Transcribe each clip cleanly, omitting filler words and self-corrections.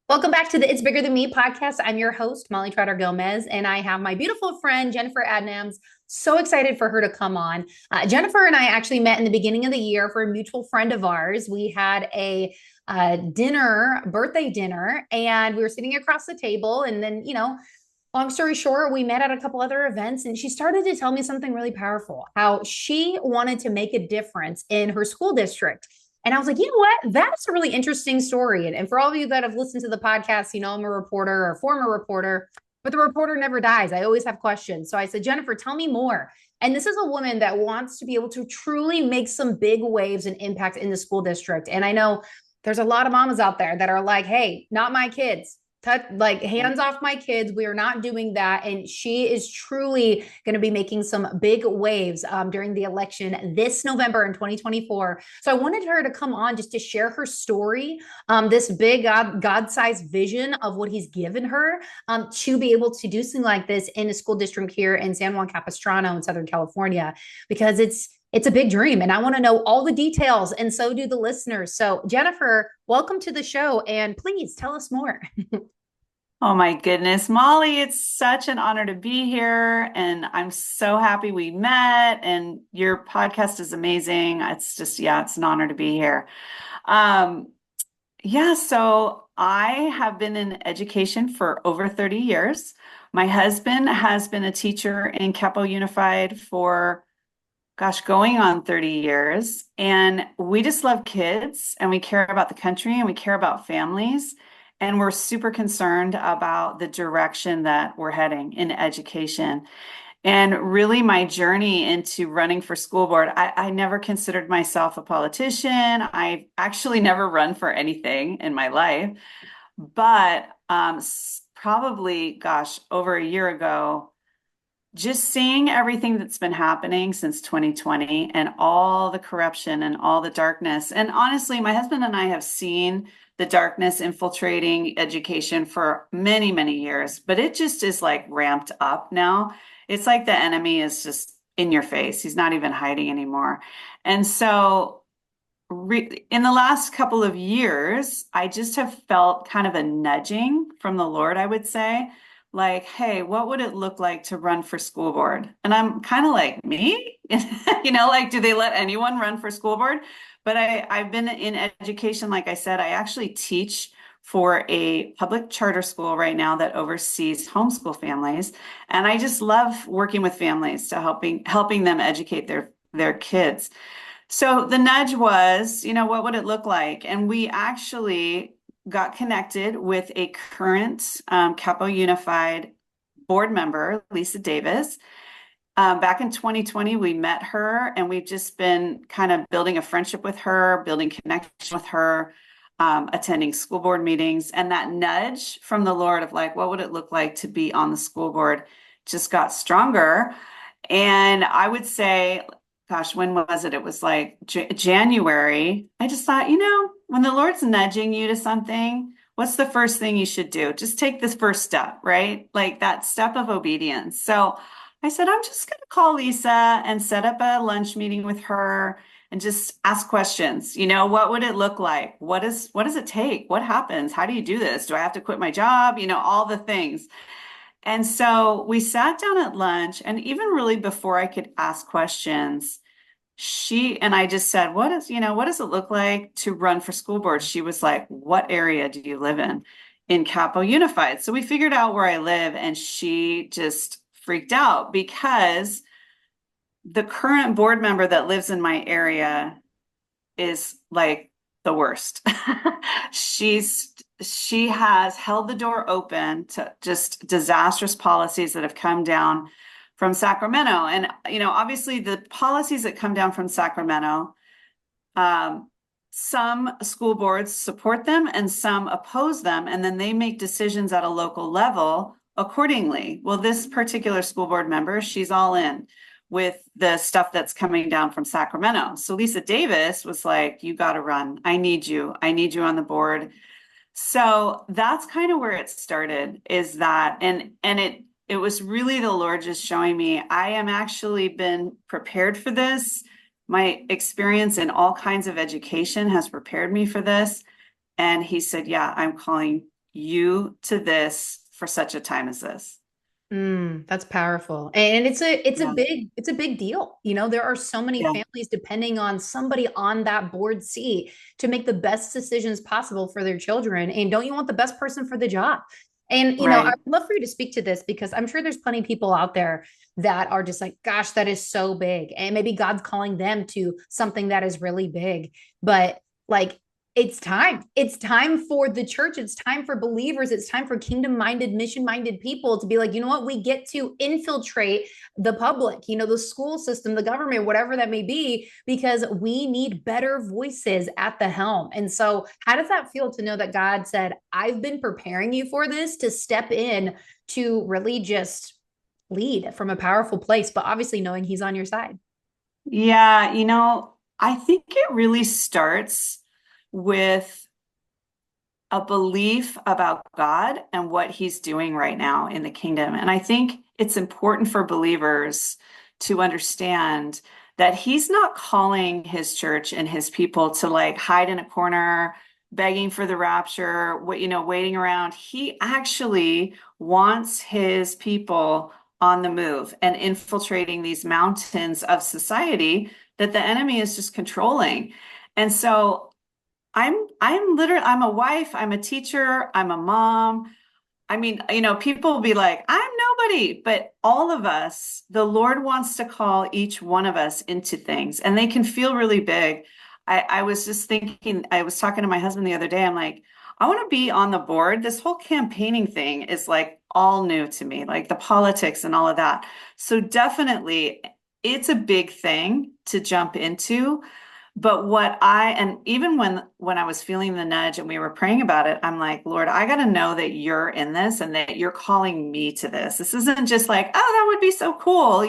Welcome back to the It's Bigger Than Me podcast. I'm your host, Molly Trotter Gomez, and I have my beautiful friend, Jennifer Adnams. So excited for her to come on. Jennifer and I actually met in the beginning of the year for a mutual friend of ours. We had a birthday dinner, and we were sitting across the table. And then, long story short, we met at a couple other events, and she started to tell me something really powerful, how she wanted to make a difference in her school district. And I was like, you know what? That's a really interesting story. And for all of you that have listened to the podcast, I'm a reporter or former reporter, but the reporter never dies. I always have questions. So I said, Jennifer, tell me more. And this is a woman that wants to be able to truly make some big waves and impact in the school district. And I know there's a lot of mamas out there that are like, hey, not my kids. Touch, like, hands off my kids. We are not doing that. And she is truly going to be making some big waves during the election this November in 2024. So I wanted her to come on just to share her story, this big God-sized vision of what he's given her to be able to do something like this in a school district here in San Juan Capistrano in Southern California, because it's a big dream and I want to know all the details, and so do the listeners. So Jennifer, welcome to the show, and please tell us more. Oh my goodness, Molly, it's such an honor to be here. And I'm so happy we met. And your podcast is amazing. It's just, yeah, it's an honor to be here. Um, so I have been in education for over 30 years. My husband has been a teacher in Capo Unified for, gosh, going on 30 years. And we just love kids and we care about the country and we care about families. And we're super concerned about the direction that we're heading in education. And really, my journey into running for school board, I never considered myself a politician. I actually never run for anything in my life. But probably, gosh, over a year ago, just seeing everything that's been happening since 2020 and all the corruption and all the darkness. And honestly, my husband and I have seen the darkness infiltrating education for many, many years, but it just is like ramped up now. It's like the enemy is just in your face. He's not even hiding anymore. And so in the last couple of years, I just have felt kind of a nudging from the Lord, I would say, like, hey, what would it look like to run for school board? And I'm kind of like, me? Like, do they let anyone run for school board? But I've been in education, like I said, I actually teach for a public charter school right now that oversees homeschool families. And I just love working with families to helping them educate their kids. So the nudge was, what would it look like? And we actually got connected with a current Capo Unified board member, Lisa Davis. Back in 2020, we met her, and we've just been kind of building a friendship with her, building connection with her, attending school board meetings. And that nudge from the Lord of like, what would it look like to be on the school board just got stronger. And I would say, gosh, when was it? It was like January. I just thought, when the Lord's nudging you to something, what's the first thing you should do? Just take this first step, right? Like that step of obedience. So I said, I'm just going to call Lisa and set up a lunch meeting with her and just ask questions. What would it look like? What does it take? What happens? How do you do this? Do I have to quit my job? All the things. And so we sat down at lunch, and even really before I could ask questions, she and I just said, what does it look like to run for school board? She was like, what area do you live in Capo Unified? So we figured out where I live, and she just freaked out because the current board member that lives in my area is like the worst. She has held the door open to just disastrous policies that have come down from Sacramento. And, obviously the policies that come down from Sacramento, some school boards support them and some oppose them, and then they make decisions at a local level accordingly. Well, this particular school board member, she's all in with the stuff that's coming down from Sacramento. So Lisa Davis was like, you got to run. I need you. I need you on the board. So that's kind of where it started, is that, and it was really the Lord just showing me, I am actually been prepared for this. My experience in all kinds of education has prepared me for this. And he said, yeah, I'm calling you to this for such a time as this. That's powerful. And Yeah. it's a big deal. You know, there are so many Yeah. families depending on somebody on that board seat to make the best decisions possible for their children. And don't you want the best person for the job? And you know, I'd Right. love for you to speak to this because I'm sure there's plenty of people out there that are just like, gosh, that is so big. And maybe God's calling them to something that is really big. But like it's time. It's time for the church. It's time for believers. It's time for kingdom minded, mission minded people to be like, you know what? We get to infiltrate the public, you know, the school system, the government, whatever that may be, because we need better voices at the helm. And so, how does that feel to know that God said, I've been preparing you for this to step in to really just lead from a powerful place, but obviously knowing He's on your side? Yeah, I think it really starts with a belief about God and what he's doing right now in the kingdom. And I think it's important for believers to understand that he's not calling his church and his people to like hide in a corner, begging for the rapture, waiting around. He actually wants his people on the move and infiltrating these mountains of society that the enemy is just controlling. And so I'm a wife, I'm a teacher, I'm a mom. I mean, people will be like, I'm nobody, but all of us, the Lord wants to call each one of us into things, and they can feel really big. I was just thinking, I was talking to my husband the other day. I'm like, I want to be on the board. This whole campaigning thing is like all new to me, like the politics and all of that. So definitely it's a big thing to jump into. But and even when I was feeling the nudge and we were praying about it, I'm like, Lord, I got to know that you're in this and that you're calling me to this. This isn't just like, oh, that would be so cool.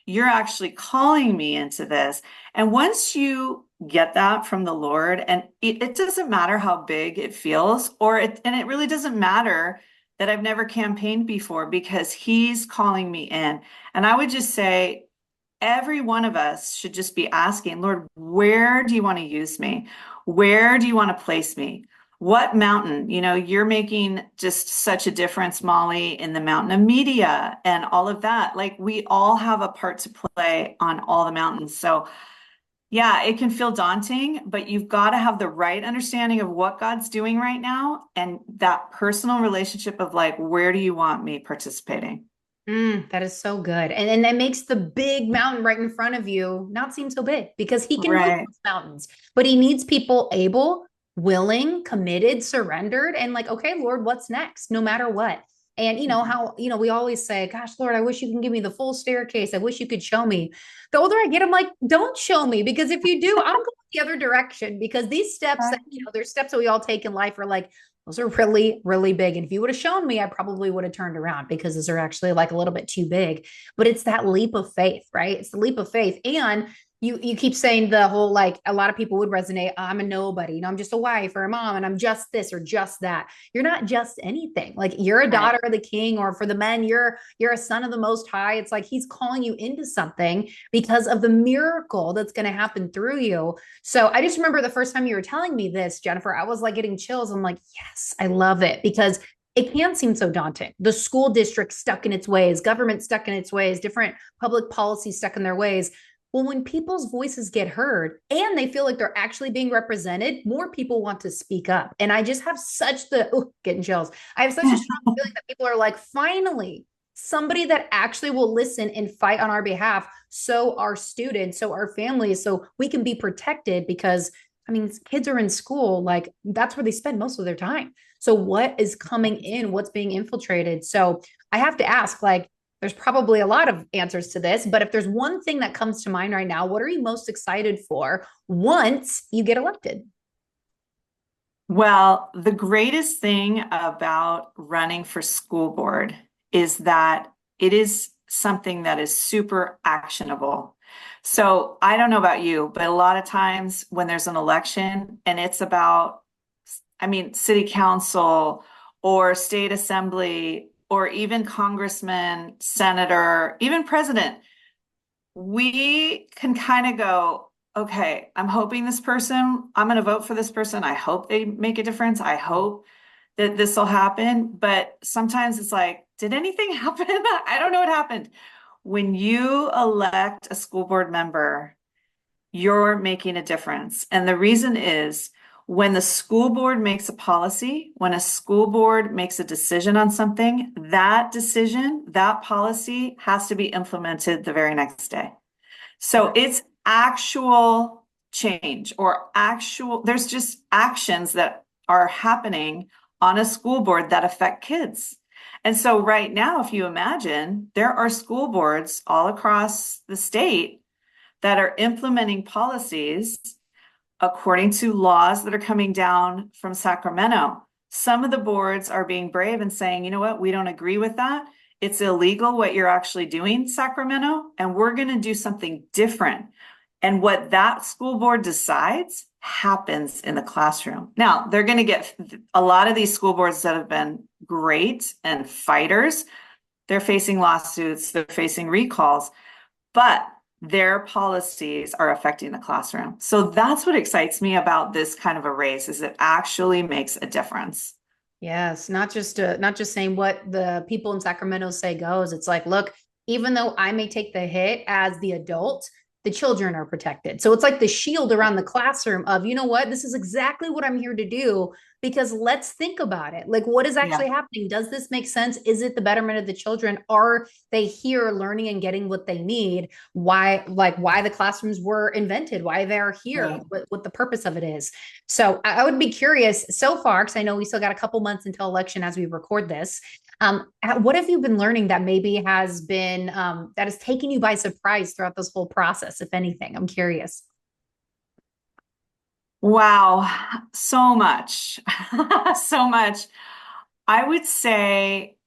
You're actually calling me into this. And once you get that from the Lord, and it doesn't matter how big it feels, and it really doesn't matter that I've never campaigned before because he's calling me in. And I would just say, every one of us should just be asking, Lord, where do you want to use me? Where do you want to place me? What mountain? You're making just such a difference, Molly, in the mountain of media and all of that. Like we all have a part to play on all the mountains. So yeah, it can feel daunting, but you've got to have the right understanding of what God's doing right now and that personal relationship of like, where do you want me participating? That is so good. And that makes the big mountain right in front of you not seem so big because he can move Right. those mountains, but he needs people able, willing, committed, surrendered, and like, okay, Lord, what's next? No matter what. And you know how, we always say, gosh, Lord, I wish you can give me the full staircase. I wish you could show me. The older I get, I'm like, don't show me because if you do, I'm going the other direction because these steps that, there's steps that we all take in life are like, those are really, really big. And if you would have shown me, I probably would have turned around because those are actually like a little bit too big. But it's that leap of faith, right? It's the leap of faith. And you keep saying the whole like a lot of people would resonate. I'm a nobody, I'm just a wife or a mom, and I'm just this or just that. You're not just anything. Like you're a Right. daughter of the king, or for the men, you're a son of the most high. It's like he's calling you into something because of the miracle that's going to happen through you. So I just remember the first time you were telling me this, Jennifer, I was like getting chills. I'm like, yes, I love it because it can seem so daunting. The school district stuck in its ways, government stuck in its ways, different public policies stuck in their ways. Well, when people's voices get heard and they feel like they're actually being represented, more people want to speak up. And I just have getting chills. I have such a strong feeling that people are like, finally, somebody that actually will listen and fight on our behalf. So our students, so our families, so we can be protected because I mean, kids are in school, like that's where they spend most of their time. So what is coming in? What's being infiltrated? So I have to ask, like, there's probably a lot of answers to this, but if there's one thing that comes to mind right now, what are you most excited for once you get elected? Well, the greatest thing about running for school board is that it is something that is super actionable. So I don't know about you, but a lot of times when there's an election and it's about, city council or state assembly or even congressman, senator, even president, we can kind of go, okay, I'm hoping I'm going to vote for this person. I hope they make a difference. I hope that this will happen, but sometimes it's like, did anything happen? I don't know what happened. When you elect a school board member, you're making a difference. And the reason is when the school board makes a policy, when a school board makes a decision on something, that decision, that policy has to be implemented the very next day. So it's actual change or actual, there's just actions that are happening on a school board that affect kids. And so right now, if you imagine, there are school boards all across the state that are implementing policies according to laws that are coming down from Sacramento. Some of the boards are being brave and saying, you know what, we don't agree with that. It's illegal what you're actually doing, Sacramento, and we're going to do something different. And what that school board decides happens in the classroom. Now, they're going to get a lot of these school boards that have been great and fighters. They're facing lawsuits, they're facing recalls, but their policies are affecting the classroom. So that's what excites me about this kind of a race is it actually makes a difference. Yes, not just saying what the people in Sacramento say goes. It's like, look, even though I may take the hit as the adult, the children are protected. So it's like the shield around the classroom of, you know what, this is exactly what I'm here to do because let's think about it. Like what is Yeah, actually happening? Does this make sense? Is it the betterment of the children? Are they here learning and getting what they need? Why the classrooms were invented, why they're here, right. what the purpose of it is. So I would be curious so far, because I know we still got a couple months until election as we record this. What have you been learning that maybe has been that has taken you by surprise throughout this whole process, if anything? I'm curious. Wow, so much. So much. I would say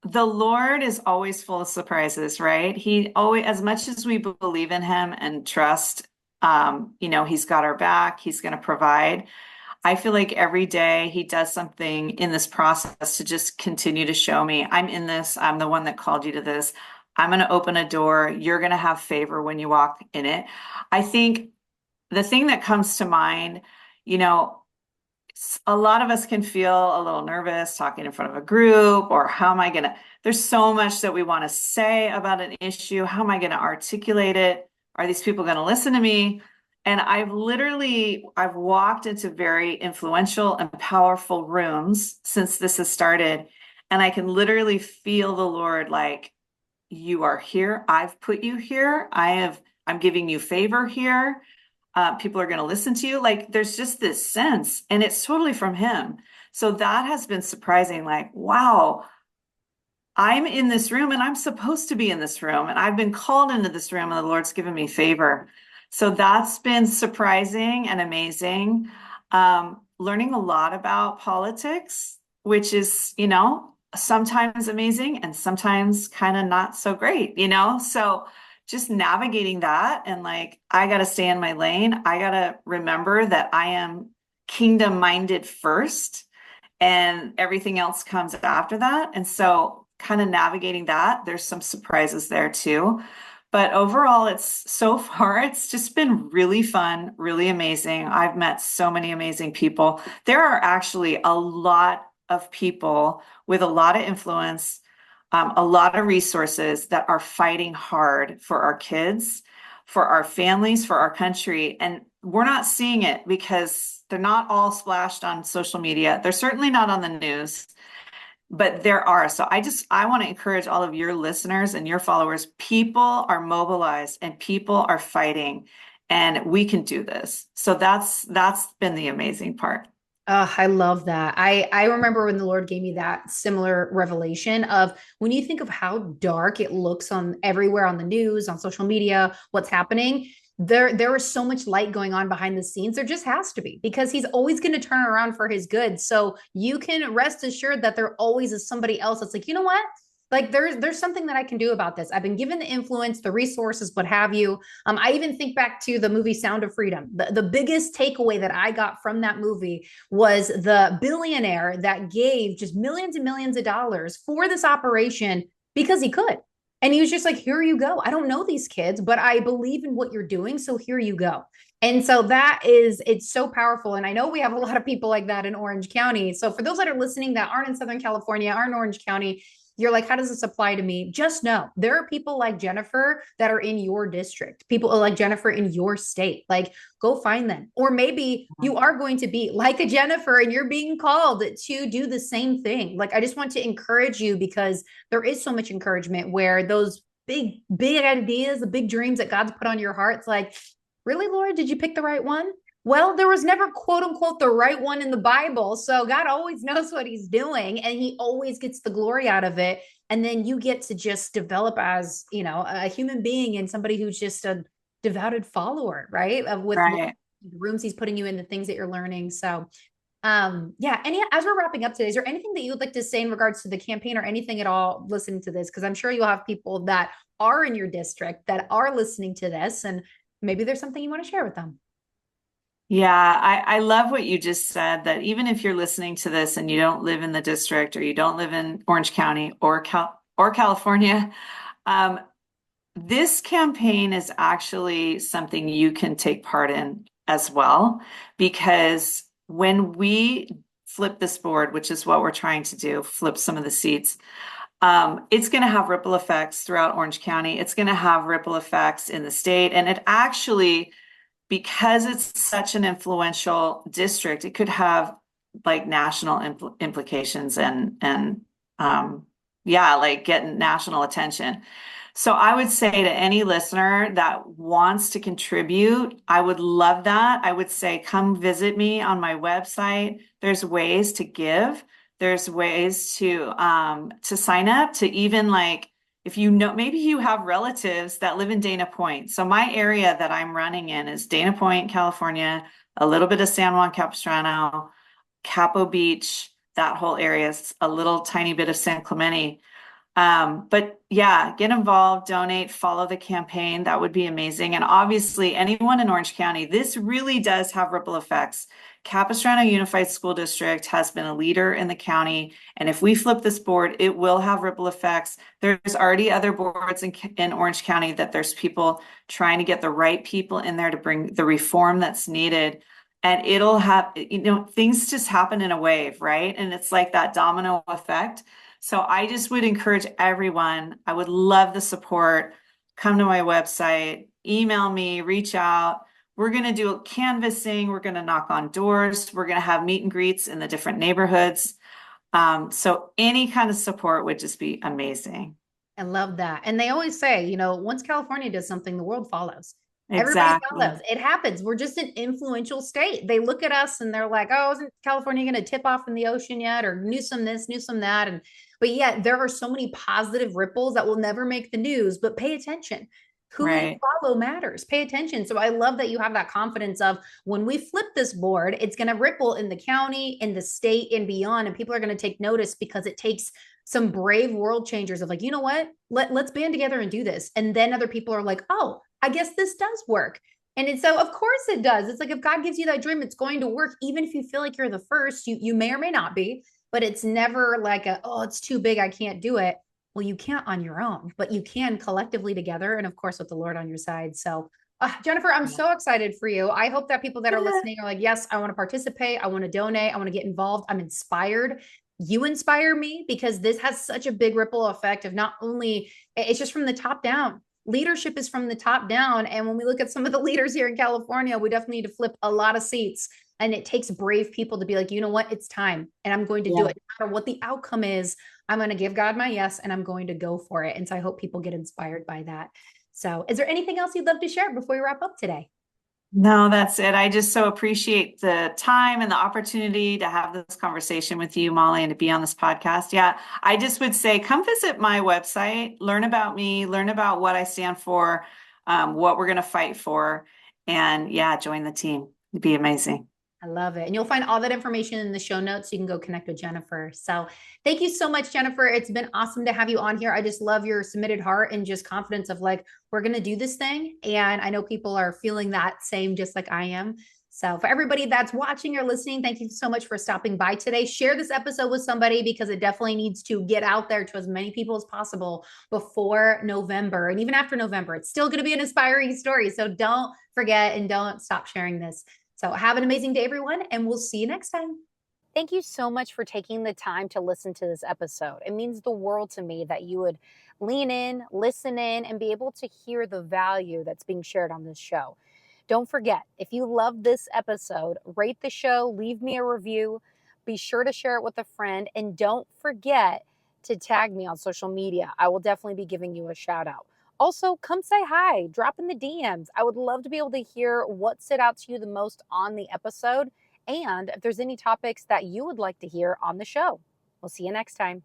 the Lord is always full of surprises, right? He always, as much as we believe in him and trust, he's got our back, he's going to provide. I feel like every day he does something in this process to just continue to show me, I'm in this, I'm the one that called you to this. I'm going to open a door. You're going to have favor when you walk in it. I think the thing that comes to mind, you know, a lot of us can feel a little nervous talking in front of a group, or how am I going to, there's so much that we want to say about an issue. How am I going to articulate it? Are these people going to listen to me? And I've walked into very influential and powerful rooms since this has started. And I can literally feel the Lord like, you are here. I've put you here. I'm giving you favor here. People are going to listen to you. Like there's just this sense, and it's totally from him. So that has been surprising. Like, wow, I'm in this room and I'm supposed to be in this room, and I've been called into this room, and the Lord's given me favor. So that's been surprising and amazing. Learning a lot about politics, which is, sometimes amazing and sometimes kind of not so great. So just navigating that and like, I got to stay in my lane. I got to remember that I am kingdom minded first and everything else comes after that. And so kind of navigating that, there's some surprises there too. But overall, it's just been really fun, really amazing. I've met so many amazing people. There are actually a lot of people with a lot of influence, a lot of resources that are fighting hard for our kids, for our families, for our country. And we're not seeing it because they're not all splashed on social media. They're certainly not on the news, but there are. So I want to encourage all of your listeners and your followers. People are mobilized and people are fighting, and we can do this. So that's been the amazing part. I love that. I remember when the Lord gave me that similar revelation of when you think of how dark it looks on everywhere on the news, on social media, what's happening. There is so much light going on behind the scenes. There just has to be because he's always going to turn around for his good. So you can rest assured that there always is somebody else that's like, you know what? Like there's something that I can do about this. I've been given the influence, the resources, what have you. I even think back to the movie Sound of Freedom. The biggest takeaway that I got from that movie was the billionaire that gave just millions and millions of dollars for this operation because he could. And he was just like, here you go. I don't know these kids, but I believe in what you're doing. So here you go. And so it's so powerful. And I know we have a lot of people like that in Orange County. So for those that are listening that aren't in Southern California, aren't in Orange County, you're like, how does this apply to me? Just know there are people like Jennifer that are in your district, people like Jennifer in your state. Like, go find them. Or maybe you are going to be like a Jennifer and you're being called to do the same thing. Like, I just want to encourage you because there is so much encouragement where those big ideas, the big dreams that God's put on your heart, it's like, really, Lord, did you pick the right one? Well, there was never quote unquote the right one in the Bible. So God always knows what he's doing and he always gets the glory out of it. And then you get to just develop as, a human being and somebody who's just a devoted follower, right? With Right. the rooms he's putting you in, the things that you're learning. So yeah. And as we're wrapping up today, is there anything that you would like to say in regards to the campaign or anything at all listening to this? Because I'm sure you'll have people that are in your district that are listening to this and maybe there's something you want to share with them. Yeah, I love what you just said, that even if you're listening to this and you don't live in the district or you don't live in Orange County or California, um, this campaign is actually something you can take part in as well, because when we flip this board, which is what we're trying to do, flip some of the seats, it's going to have ripple effects throughout Orange County. It's going to have ripple effects in the state. And it actually, because it's such an influential district, it could have like national implications and yeah, like getting national attention. So I would say to any listener that wants to contribute, I would love that. I would say, come visit me on my website. There's ways to give. There's ways to sign up, to even like, if you know, maybe you have relatives that live in Dana Point. So my area that I'm running in is Dana Point, California, a little bit of San Juan Capistrano, Capo Beach, that whole area is a little tiny bit of San Clemente. But yeah, get involved, donate, follow the campaign. That would be amazing. And obviously, anyone in Orange County, this really does have ripple effects. Capistrano Unified School District has been a leader in the county. And if we flip this board, it will have ripple effects. There's already other boards in Orange County that there's people trying to get the right people in there to bring the reform that's needed. And it'll have, things just happen in a wave, right? And it's like that domino effect. So I just would encourage everyone. I would love the support. Come to my website, email me, reach out. We're going to do canvassing. We're going to knock on doors. We're going to have meet and greets in the different neighborhoods. So any kind of support would just be amazing. I love that. And they always say, once California does something, the world follows. Everybody Exactly. follows. It happens. We're just an influential state. They look at us and they're like, oh, isn't California going to tip off in the ocean yet? Or Newsom this, Newsom that. But yet there are so many positive ripples that will never make the news, but pay attention. Who you Right. follow matters. Pay attention. So I love that you have that confidence of when we flip this board, it's going to ripple in the county, in the state, and beyond. And people are going to take notice because it takes some brave world changers of like, you know what? Let's band together and do this. And then other people are like, oh, I guess this does work. And so of course it does. It's like if God gives you that dream, it's going to work. Even if you feel like you're the first, you may or may not be, but it's never like oh, it's too big, I can't do it. Well, you can't on your own, but you can collectively together. And of course, with the Lord on your side. So Jennifer, I'm so excited for you. I hope that people that are listening are like, yes, I want to participate. I want to donate. I want to get involved. I'm inspired. You inspire me because this has such a big ripple effect of not only it's just from the top down. Leadership is from the top down. And when we look at some of the leaders here in California, we definitely need to flip a lot of seats. And it takes brave people to be like, you know what, it's time. And I'm going to do it. No matter what the outcome is, I'm going to give God my yes, and I'm going to go for it. And so I hope people get inspired by that. So is there anything else you'd love to share before we wrap up today? No, that's it. I just so appreciate the time and the opportunity to have this conversation with you, Molly, and to be on this podcast. Yeah, I just would say come visit my website, learn about me, learn about what I stand for, what we're going to fight for, and yeah, join the team. It'd be amazing. I love it. And you'll find all that information in the show notes. So you can go connect with Jennifer. So thank you so much, Jennifer. It's been awesome to have you on here. I just love your submitted heart and just confidence of like, we're going to do this thing. And I know people are feeling that same, just like I am. So, for everybody that's watching or listening, thank you so much for stopping by today. Share this episode with somebody because it definitely needs to get out there to as many people as possible before November. And even after November, it's still going to be an inspiring story. So, don't forget and don't stop sharing this. So, have an amazing day, everyone, and we'll see you next time. Thank you so much for taking the time to listen to this episode. It means the world to me that you would lean in, listen in, and be able to hear the value that's being shared on this show. Don't forget, if you love this episode, rate the show, leave me a review, be sure to share it with a friend, and don't forget to tag me on social media. I will definitely be giving you a shout out. Also, come say hi, drop in the DMs. I would love to be able to hear what stood out to you the most on the episode, and if there's any topics that you would like to hear on the show. We'll see you next time.